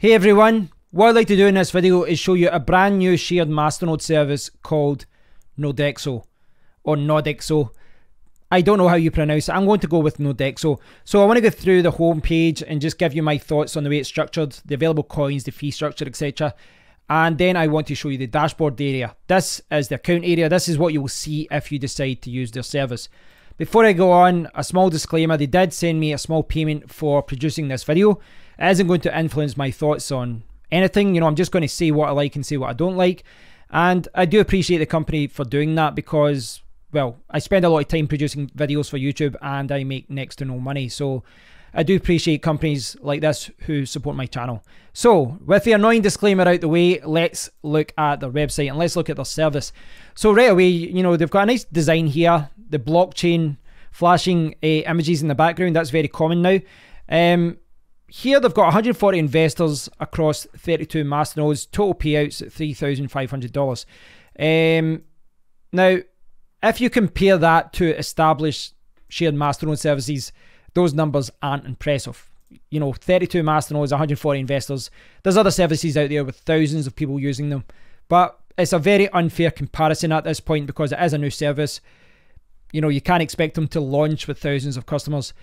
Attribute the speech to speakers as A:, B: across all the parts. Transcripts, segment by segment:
A: Hey everyone, what I'd like to do in this video is show you a brand new shared Masternode service called Nodexo or Nodexo. I don't know how you pronounce it. I'm going to go with Nodexo. So I want to go through the home page and just give you my thoughts on the way it's structured, the available coins, the fee structure, etc. And then I want to show you the dashboard area. This is the account area. This is what you will see if you decide to use their service. Before I go on, a small disclaimer, they did send me a small payment for producing this video. It isn't going to influence my thoughts on anything. You know, I'm just going to say what I like and say what I don't like. And I do appreciate the company for doing that because, well, I spend a lot of time producing videos for YouTube and I make next to no money. So I do appreciate companies like this who support my channel. So with the annoying disclaimer out the way, let's look at their website and let's look at their service. So right away, you know, they've got a nice design here. The blockchain flashing images in the background, that's very common now. Here they've got 140 investors across 32 masternodes, total payouts at $3,500. Now, if you compare that to established shared masternode services, those numbers aren't impressive. You know, 32 masternodes, 140 investors. There's other services out there with thousands of people using them, but it's a very unfair comparison at this point because it is a new service. You know, you can't expect them to launch with thousands of customers.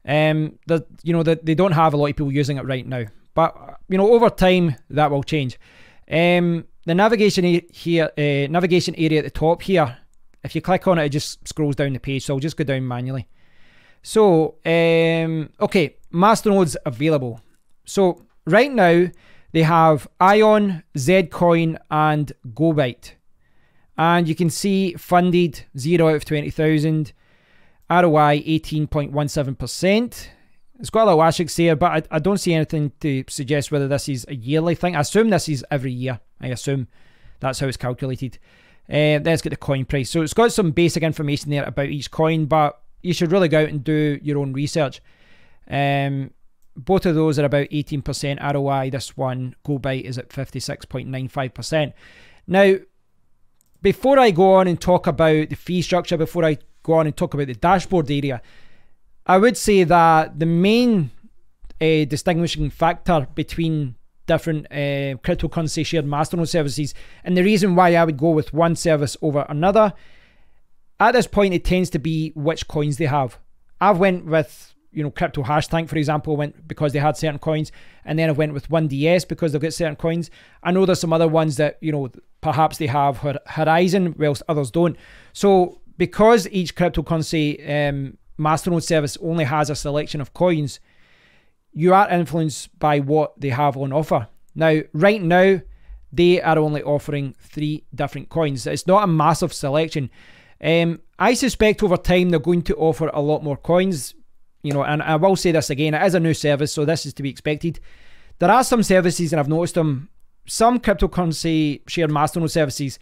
A: You know, they don't have a lot of people using it right now, but you know, over time that will change. The navigation here, navigation area at the top here, if you click on it, it just scrolls down the page. So I'll just go down manually. So, okay, masternodes available. So right now they have Ion, Zcoin, and GoByte, and you can see funded 0 out of 20,000. ROI 18.17%. It's got a little asterisk here, but I don't see anything to suggest whether this is a yearly thing. I assume this is every year. I assume that's how it's calculated. Let's get the coin price. So it's got some basic information there about each coin, but you should really go out and do your own research. Both of those are about 18% ROI. This one, GoByte, is at 56.95%. Now, before I go on and talk about the fee structure, before I go on and talk about the dashboard area, I would say that the main distinguishing factor between different cryptocurrency shared masternode services, and the reason why I would go with one service over another, at this point it tends to be which coins they have. I've went with, you know, Crypto Hash Tank, for example, went because they had certain coins, and then I went with 1DS because they've got certain coins. I know there's some other ones that, you know, perhaps they have Horizon, whilst others don't. So because each cryptocurrency masternode service only has a selection of coins, you are influenced by what they have on offer. Now, right now, they are only offering 3 different coins. It's not a massive selection. I suspect over time they're going to offer a lot more coins. You know, and I will say this again, it is a new service, so this is to be expected. There are some services, and I've noticed them, some cryptocurrency shared masternode services,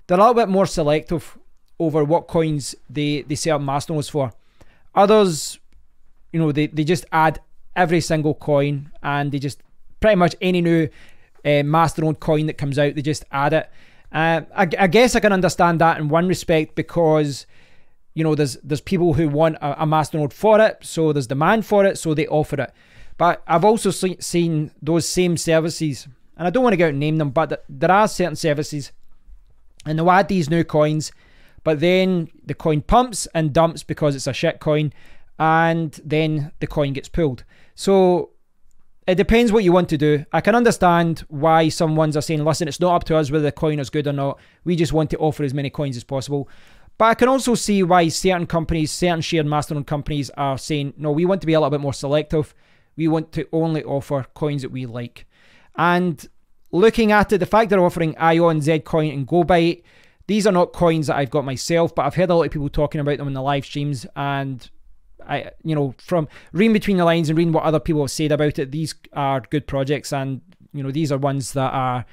A: they're a little bit more selective over what coins they set up masternodes for. Others, you know, they just add every single coin, and they just pretty much any new masternode coin that comes out, they just add it. I guess I can understand that in one respect because, you know, there's people who want a masternode for it, so there's demand for it, so they offer it. But I've also seen those same services, and I don't want to go out and name them, but there are certain services, and they'll add these new coins, but then the coin pumps and dumps because it's a shit coin, and then the coin gets pulled. So it depends what you want to do. I can understand why some ones are saying, listen, it's not up to us whether the coin is good or not. We just want to offer as many coins as possible. But I can also see why certain companies, certain shared masternode companies are saying, no, we want to be a little bit more selective. We want to only offer coins that we like. And looking at it, the fact they're offering Ion, Zcoin, and GoByte, these are not coins that I've got myself, but I've heard a lot of people talking about them in the live streams, and I, you know, from reading between the lines and reading what other people have said about it, these are good projects, and you know, these are ones that are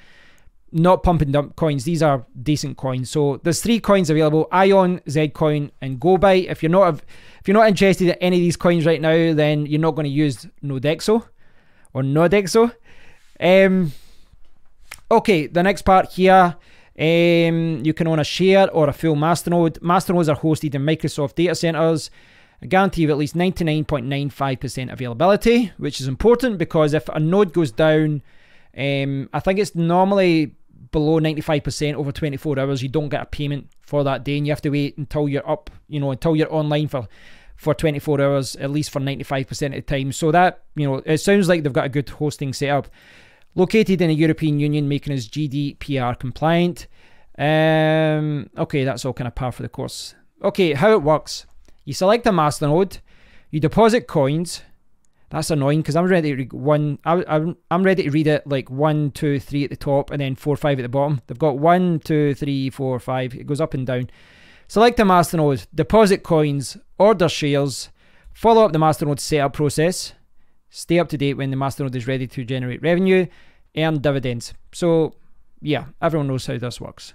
A: not pump and dump coins. These are decent coins. So there's 3 coins available: Ion, Zcoin, and GoByte. If you're not interested in any of these coins right now, then you're not going to use Nodexo or Nodexo. Okay, the next part here. You can own a share or a full masternode. Masternodes are hosted in Microsoft data centers. A guarantee of at least 99.95% availability, which is important because if a node goes down I think it's normally below 95% over 24 hours. You don't get a payment for that day, and you have to wait until you're up, until you're online for 24 hours, at least for 95% of the time. So that, it sounds like they've got a good hosting setup. Located in the European Union, making us GDPR compliant. Okay, that's all kind of par for the course. Okay, how it works. You select a Masternode, you deposit coins. That's annoying because I'm ready to read I'm ready to read it like 1, 2, 3 at the top and then 4, 5 at the bottom. They've got 1, 2, 3, 4, 5. It goes up and down. Select a Masternode, deposit coins, order shares, follow up the Masternode setup process, stay up to date when the Masternode is ready to generate revenue, earn dividends. So yeah, everyone knows how this works.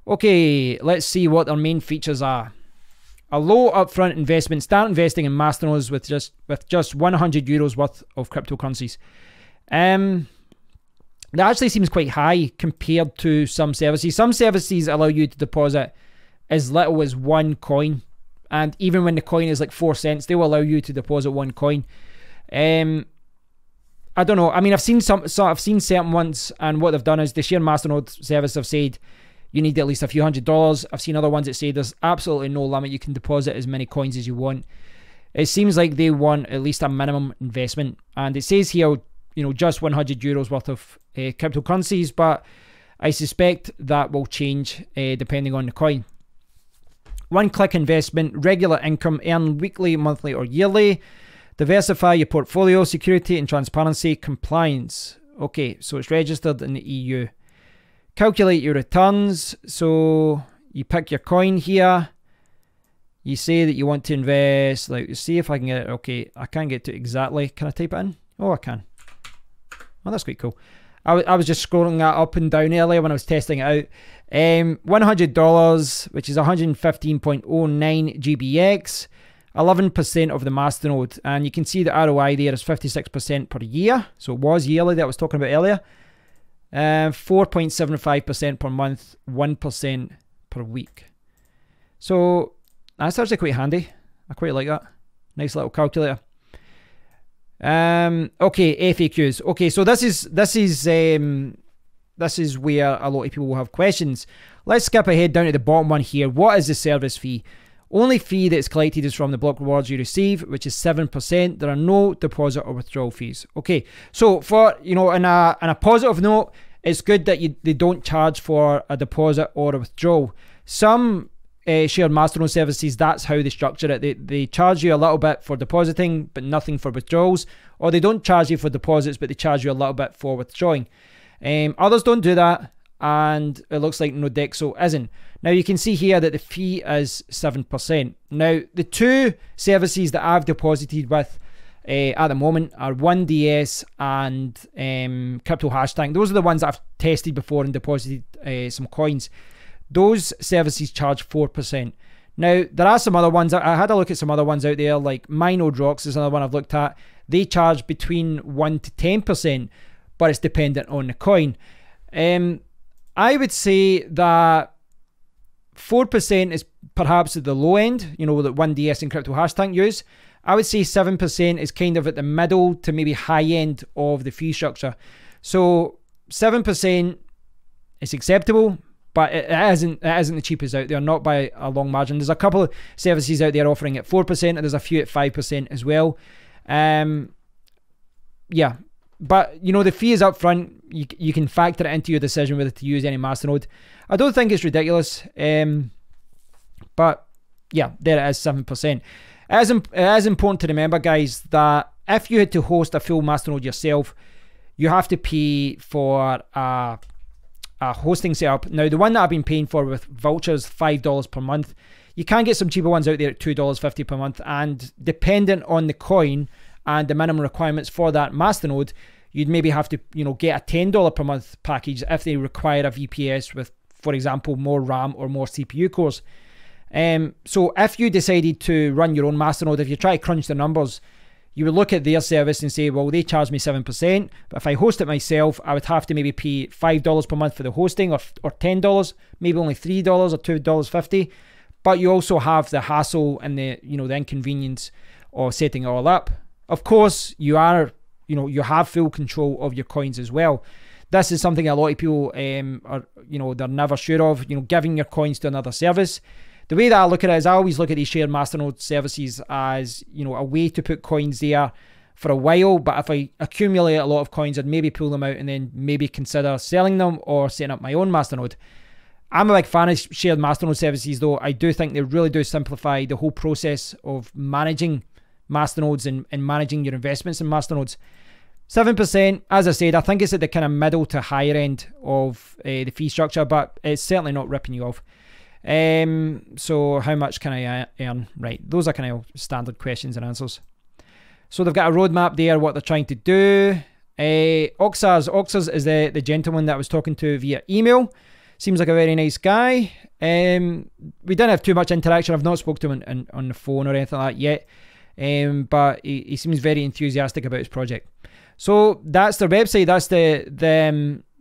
A: Okay, let's see what their main features are. A low upfront investment. Start investing in Masternodes with just 100 euros worth of cryptocurrencies. That actually seems quite high compared to some services. Some services allow you to deposit as little as 1 coin, and even when the coin is like 4 cents, they will allow you to deposit 1 coin. I don't know. I mean, I've seen certain ones, and what they've done is the share Masternode service have said you need at least a few $100s. I've seen other ones that say there's absolutely no limit. You can deposit as many coins as you want. It seems like they want at least a minimum investment, and it says here, just 100 euros worth of cryptocurrencies, but I suspect that will change depending on the coin. One-click investment, regular income, earn weekly, monthly, or yearly. Diversify your portfolio, security and transparency, compliance. Okay, so it's registered in the EU. Calculate your returns. So you pick your coin here. You say that you want to invest, like, see if I can get it. Okay, I can't get to it exactly. Can I type it in? Oh, I can. Oh, that's quite cool. I was just scrolling that up and down earlier when I was testing it out. $100, which is 115.09 GBX, 11% of the Masternode. And you can see the ROI there is 56% per year. So it was yearly that I was talking about earlier. 4.75% per month, 1% per week. So that's actually quite handy. I quite like that. Nice little calculator. Okay, FAQs. Okay, so this is where a lot of people will have questions. Let's skip ahead down to the bottom one here. What is the service fee? Only fee that's collected is from the block rewards you receive, which is 7%. There are no deposit or withdrawal fees. Okay, so for, in a positive note, it's good that they don't charge for a deposit or a withdrawal. Some shared Masternode services, that's how they structure it. They charge you a little bit for depositing, but nothing for withdrawals. Or they don't charge you for deposits, but they charge you a little bit for withdrawing. Others don't do that, and it looks like Nodexo isn't. Now you can see here that the fee is 7%. Now the two services that I've deposited with at the moment are 1DS and Crypto Hashtank. Those are the ones that I've tested before and deposited some coins. Those services charge 4%. Now there are some other ones. I had a look at some other ones out there, like Nodexo is another one I've looked at. They charge between 1 to 10%, but it's dependent on the coin. I would say that 4% is perhaps at the low end, that 1DS and Crypto Hashtank use. I would say 7% is kind of at the middle to maybe high end of the fee structure. So 7% is acceptable, but it isn't the cheapest out there, not by a long margin. There's a couple of services out there offering at 4%, and there's a few at 5% as well. Yeah, but the fee is up front. You can factor it into your decision whether to use any Masternode. I don't think it's ridiculous, but yeah, there it is, 7%. It is important to remember, guys, that if you had to host a full Masternode yourself, you have to pay for a hosting setup. Now, the one that I've been paying for with vouchers, $5 per month. You can get some cheaper ones out there at $2.50 per month, and dependent on the coin and the minimum requirements for that Masternode, you'd maybe have to, get a $10 per month package if they require a VPS with, for example, more RAM or more CPU cores. So if you decided to run your own Masternode, if you try to crunch the numbers, you would look at their service and say, well, they charge me 7%, but if I host it myself, I would have to maybe pay $5 per month for the hosting, or $10, maybe only $3 or $2.50. But you also have the hassle and the inconvenience of setting it all up. Of course, you are you have full control of your coins as well. This is something a lot of people are, they're never sure of, giving your coins to another service. The way that I look at it is I always look at these shared Masternode services as, a way to put coins there for a while. But if I accumulate a lot of coins, I'd maybe pull them out and then maybe consider selling them or setting up my own Masternode. I'm a big fan of shared Masternode services, though. I do think they really do simplify the whole process of managing Masternodes and managing your investments in Masternodes. 7%, as I said, I think it's at the kind of middle to higher end of the fee structure, but it's certainly not ripping you off. So how much can I earn? Right, those are kind of standard questions and answers. So they've got a roadmap there, what they're trying to do. Oxars is the gentleman that I was talking to via email. Seems like a very nice guy. We didn't have too much interaction. I've not spoken to him on the phone or anything like that yet. But he seems very enthusiastic about his project. So that's their website.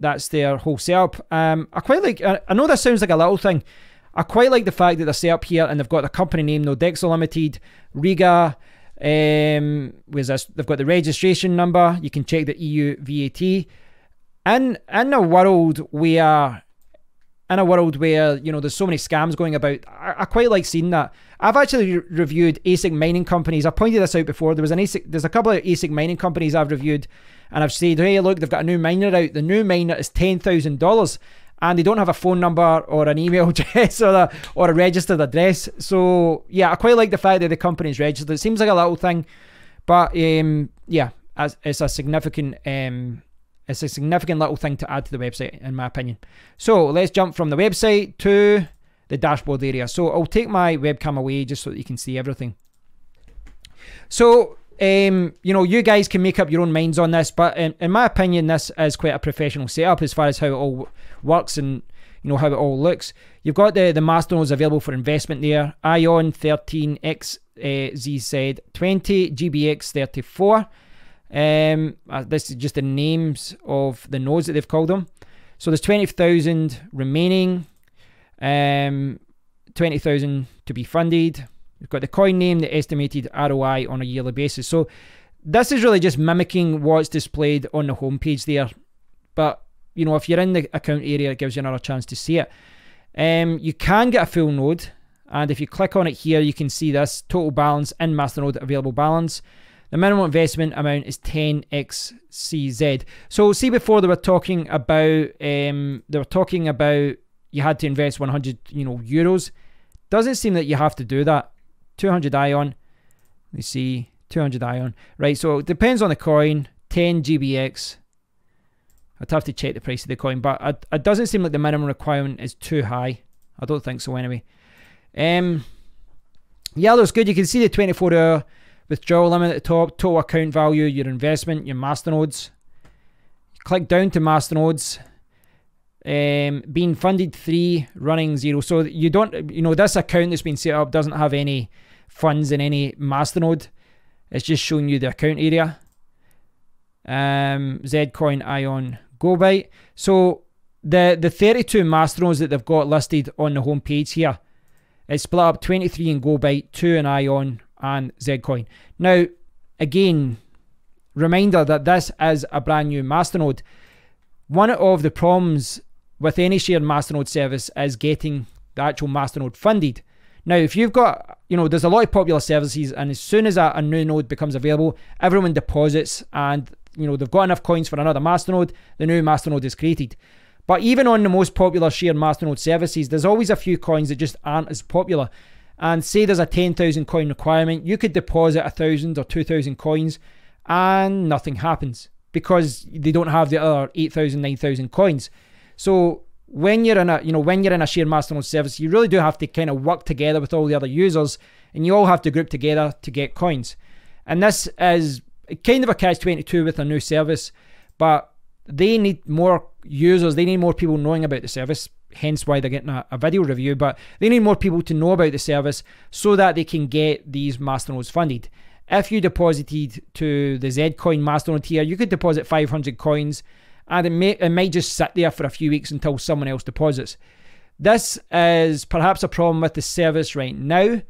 A: That's their whole setup. I quite like. I know this sounds like a little thing. I quite like the fact that they're set up here and they've got the company name, Nodexo Limited, Riga. Where's this? They've got the registration number. You can check the EU VAT. In a world where there's so many scams going about, I quite like seeing that. I've actually reviewed ASIC mining companies. I pointed this out before. There's a couple of ASIC mining companies I've reviewed, and I've said, hey, look, they've got a new miner out. The new miner is $10,000, and they don't have a phone number or an email address or a registered address. So yeah, I quite like the fact that the company's registered. It seems like a little thing, but yeah, it's a significant little thing to add to the website, in my opinion. So let's jump from the website to the dashboard area. So I'll take my webcam away just so that you can see everything. So, you guys can make up your own minds on this, but in my opinion, this is quite a professional setup as far as how it all works and, how it all looks. You've got the masternodes available for investment there. Ion 13, XZZ 20, GBX 34. This is just the names of the nodes that they've called them. So there's 20,000 remaining, 20,000 to be funded. We've got the coin name, the estimated ROI on a yearly basis. So this is really just mimicking what's displayed on the homepage there. But, if you're in the account area, it gives you another chance to see it. You can get a full node. And if you click on it here, you can see this total balance in Masternode available balance. The minimum investment amount is 10xCZ. So see, before they were talking about you had to invest 100 euros. Doesn't seem that you have to do that. 200 Ion. Let's see, 200 Ion. Right, so it depends on the coin. 10 GBX. I'd have to check the price of the coin, but it doesn't seem like the minimum requirement is too high. I don't think so anyway. Yeah, looks good. You can see the 24-hour withdrawal limit at the top, total account value, your investment, your masternodes. Click down to masternodes. Being funded 3, running 0. So you don't, this account that's been set up doesn't have any funds in any masternode. It's just showing you the account area. Zcoin, Ion, GoByte. So the 32 masternodes that they've got listed on the home page here, it's split up 23 in GoByte, 2 in Ion, and Zcoin. Now, again, reminder that this is a brand new masternode. One of the problems with any shared masternode service is getting the actual masternode funded. Now, if you've got, there's a lot of popular services, and as soon as a new node becomes available, everyone deposits, and they've got enough coins for another masternode, the new masternode is created. But even on the most popular shared masternode services, there's always a few coins that just aren't as popular. And say there's a 10,000 coin requirement, you could deposit 1,000 or 2,000 coins and nothing happens because they don't have the other 8,000, 9,000 coins. So when you're in a shared masternode service, you really do have to kind of work together with all the other users, and you all have to group together to get coins. And this is kind of a catch-22 with a new service, but they need more users, they need more people knowing about the service, hence why they're getting a video review, but they need more people to know about the service so that they can get these masternodes funded. If you deposited to the Zcoin masternode here, you could deposit 500 coins, and it might just sit there for a few weeks until someone else deposits. This is perhaps a problem with the service right now,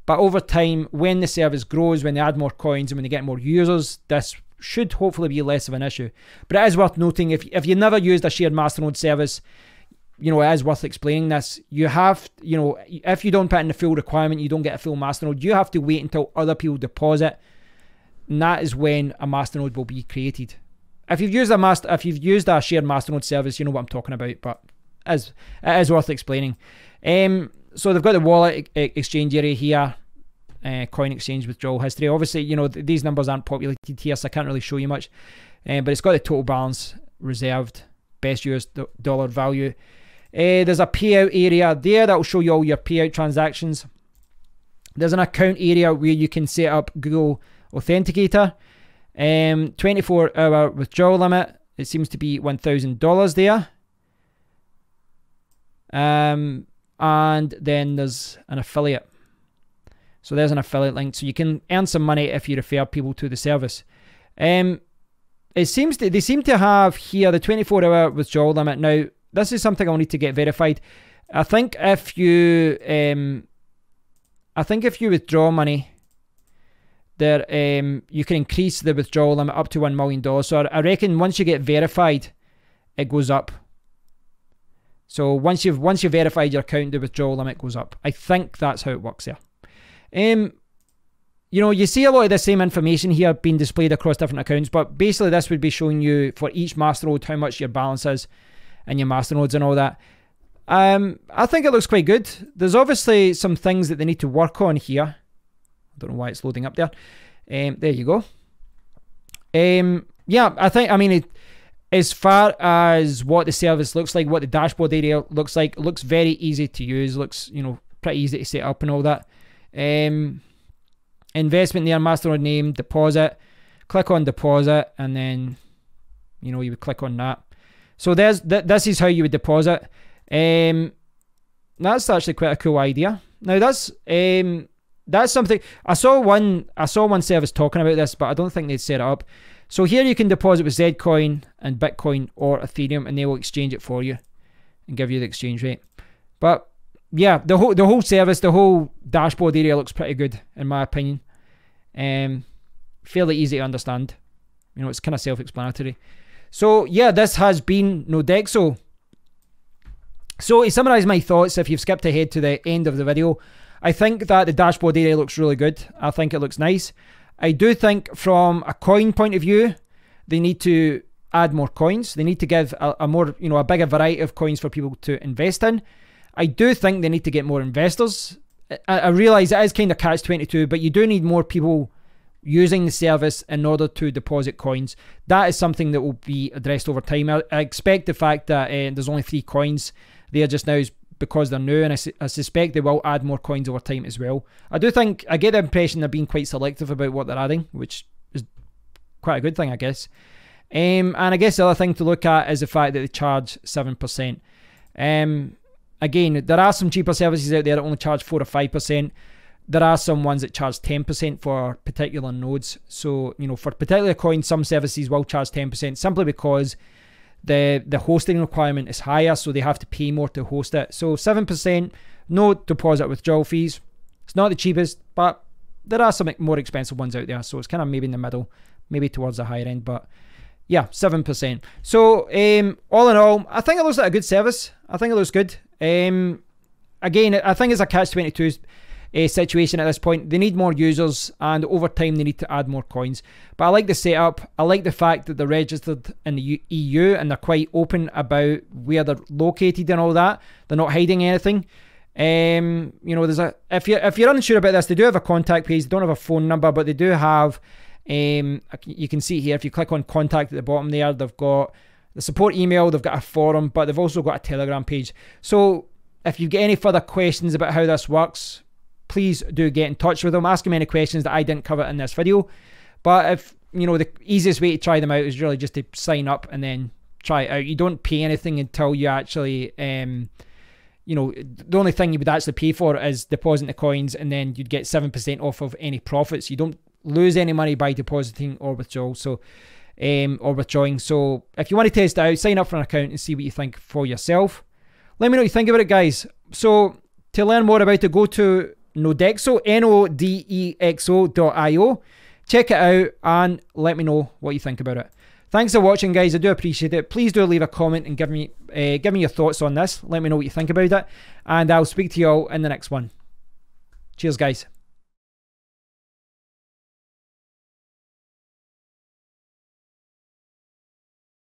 A: but over time, when the service grows, when they add more coins and when they get more users, this should hopefully be less of an issue. But it is worth noting, if you never used a shared Masternode service, you know, it is worth explaining this. You have, you know, if you don't put in the full requirement, you don't get a full Masternode. You have to wait until other people deposit, and that is when a Masternode will be created. If you've used a shared Masternode service, you know what I'm talking about, but it is worth explaining. So they've got the wallet exchange area here, coin exchange withdrawal history. Obviously, you know, these numbers aren't populated here, so I can't really show you much. But it's got the total balance, reserved, best US dollar value. There's a payout area there that will show you all your payout transactions. There's an account area where you can set up Google Authenticator. 24-hour withdrawal limit. It seems to be $1,000 there. And then there's an affiliate. So there's an affiliate link. So you can earn some money if you refer people to the service. They seem to have here the 24-hour withdrawal limit. Now, this is something I'll need to get verified. I think if you withdraw money, there you can increase the withdrawal limit up to $1 million. So I reckon once you get verified, it goes up. So once you've verified your account, the withdrawal limit goes up. I think that's how it works there. You know, you see a lot of the same information here being displayed across different accounts, but basically this would be showing you for each Masternode how much your balance is and your Masternodes and all that. I think it looks quite good. There's obviously some things that they need to work on here. I don't know why it's loading up there. There you go. Yeah, I mean, as far as what the service looks like, what the dashboard area looks like, it looks very easy to use. Looks, you know, pretty easy to set up and all that. Investment there, Masternode name, deposit. Click on deposit, and then, you know, you would click on that. So this is how you would deposit. That's actually quite a cool idea. Now that's something I saw one service talking about this, but I don't think they'd set it up. So here you can deposit with Zcoin and Bitcoin or Ethereum, and they will exchange it for you and give you the exchange rate. But yeah, the whole service, the whole dashboard area looks pretty good in my opinion. Fairly easy to understand. You know, it's kind of self-explanatory. So yeah, this has been Nodexo. So to summarize my thoughts, if you've skipped ahead to the end of the video, I think that the dashboard area looks really good. I think it looks nice. I do think from a coin point of view, they need to add more coins. They need to give a more, you know, a bigger variety of coins for people to invest in. I do think they need to get more investors. I realize it is kind of catch-22, but you do need more people using the service in order to deposit coins. That is something that will be addressed over time. I expect the fact that there's only 3 coins there just now is because they're new, and I suspect they will add more coins over time as well. I get the impression they're being quite selective about what they're adding, which is quite a good thing, I guess. And I guess the other thing to look at is the fact that they charge 7%. Again, there are some cheaper services out there that only charge 4 or 5%. There are some ones that charge 10% for particular nodes. So, you know, for particular coins, some services will charge 10% simply because the hosting requirement is higher, so they have to pay more to host it. So 7%, no deposit withdrawal fees. It's not the cheapest, but there are some more expensive ones out there. So it's kind of maybe in the middle, maybe towards the higher end, but yeah, 7%. So all in all, I think it looks like a good service. I think it looks good. Again, I think it's a catch-22 situation at this point. They need more users, and over time they need to add more coins. But I like the setup. I like the fact that they're registered in the EU and they're quite open about where they're located and all that. They're not hiding anything. You know, if you're unsure about this, they do have a contact page. They don't have a phone number, but they do have. You can see here if you click on contact at the bottom there, they've got the support email, they've got a forum, but they've also got a Telegram page. So if you get any further questions about how this works, please do get in touch with them. Ask them any questions that I didn't cover in this video. But if, you know, the easiest way to try them out is really just to sign up and then try it out. You don't pay anything until you actually, you know, the only thing you would actually pay for is depositing the coins, and then you'd get 7% off of any profits. You don't lose any money by depositing or withdrawal. So, or withdrawing. So if you want to test it out, sign up for an account and see what you think for yourself. Let me know what you think about it, guys. So to learn more about it, go to Nodexo, Nodexo.io. check it out and let me know what you think about it. Thanks for watching, guys. I do appreciate it. Please do leave a comment and give me your thoughts on this. Let me know what you think about it, and I'll speak to you all in the next one. Cheers, guys.